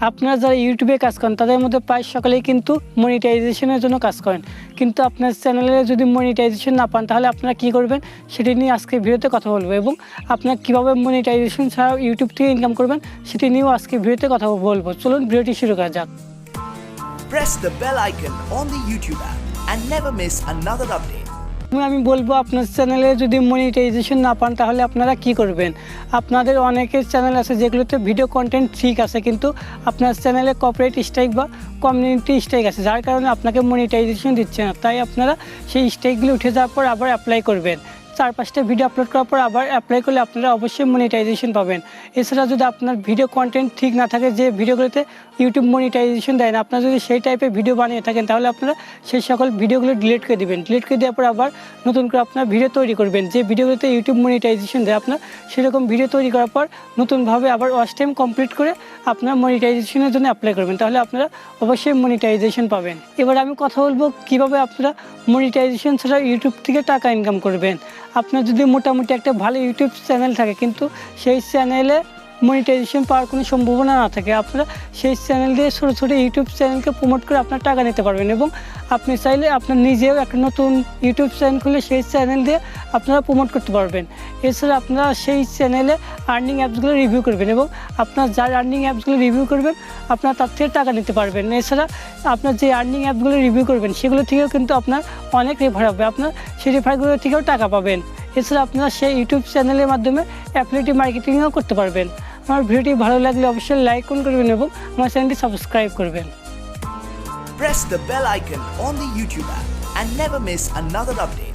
আপনারা যারা ইউটিউবে কাজ করেন তাদের মধ্যে প্রায় সকলেই কিন্তু মনিটাইজেশনের জন্য কাজ করেন, কিন্তু আপনার চ্যানেলে যদি মনিটাইজেশন না পান তাহলে আপনারা কী করবেন সেটি নিয়ে আজকে ভিডিওতে কথা বলবো, এবং আপনারা কীভাবে মনিটাইজেশন ছাড়াও ইউটিউব থেকে ইনকাম করবেন সেটি নিয়েও আজকে ভিডিওতে কথা বলবো। চলুন ভিডিওটি শুরু করা যাক। Press the bell icon on the YouTube app and never miss another update. আমি বলবো আপনার চ্যানেলে যদি মনিটাইজেশন না পান তাহলে আপনারা কি করবেন। আপনাদের অনেকের চ্যানেল আছে যেগুলোতে ভিডিও কন্টেন্ট ঠিক আছে, কিন্তু আপনার চ্যানেলে কপিরাইট স্ট্রাইক বা কমিউনিটি স্ট্রাইক আছে, যার কারণে আপনাকে মনিটাইজেশন দিচ্ছে না। তাই আপনারা সেই স্ট্রাইকগুলো উঠে যাওয়ার পর আবার অ্যাপ্লাই করবেন। 4-5টা ভিডিও আপলোড করার পর আবার অ্যাপ্লাই করলে আপনারা অবশ্যই মনিটাইজেশন পাবেন। এছাড়া যদি আপনার ভিডিও কন্টেন্ট ঠিক না থাকে, যে ভিডিওগুলোতে ইউটিউব মনিটাইজেশন দেয় না, আপনারা যদি সেই টাইপের ভিডিও বানিয়ে থাকেন তাহলে আপনারা সেই সকল ভিডিওগুলো ডিলিট করে দেবেন। ডিলিট করে দেওয়ার পর আবার নতুন করে আপনার ভিডিও তৈরি করবেন। যে ভিডিওগুলোতে ইউটিউব মনিটাইজেশন দেয় আপনার সেরকম ভিডিও তৈরি করার পর নতুনভাবে আবার ওয়াচ টাইম কমপ্লিট করে আপনার মনিটাইজেশনের জন্য অ্যাপ্লাই করবেন, তাহলে আপনারা অবশ্যই মনিটাইজেশন পাবেন। এবার আমি কথা বলবো কীভাবে আপনারা মনিটাইজেশন ছাড়া ইউটিউব থেকে টাকা ইনকাম করবেন। আপনার যদি মোটামুটি একটা ভালো ইউটিউব চ্যানেল থাকে কিন্তু সেই চ্যানেলে মনিটাইজেশন পাওয়ার কোনো সম্ভাবনা না থাকে, আপনারা সেই চ্যানেল দিয়ে ছোটো ছোটো ইউটিউব চ্যানেলকে প্রমোট করে আপনার টাকা নিতে পারবেন, এবং আপনি চাইলে আপনার নিজেও একটা নতুন ইউটিউব চ্যানেল খুলে সেই চ্যানেল দিয়ে আপনারা প্রমোট করতে পারবেন। এছাড়া আপনারা সেই চ্যানেলে আর্নিং অ্যাপসগুলো রিভিউ করবেন, এবং আপনার যার আর্নিং অ্যাপসগুলো রিভিউ করবেন আপনারা তার থেকে টাকা নিতে পারবেন। এছাড়া আপনার যে আর্নিং অ্যাপসগুলো রিভিউ করবেন সেগুলো থেকেও কিন্তু আপনার অনেক রেফার হবে, আপনার সেই রেফারগুলো থেকেও টাকা পাবেন। এছাড়া আপনারা সেই ইউটিউব চ্যানেলের মাধ্যমে অ্যাফিলিয়েট মার্কেটিংও করতে পারবেন। আমার ভিডিওটি ভালো লাগলে অবশ্যই লাইক করবেন এবং আমার চ্যানেলটি সাবস্ক্রাইব করবেন। Press the bell icon on the YouTube app and never miss another update.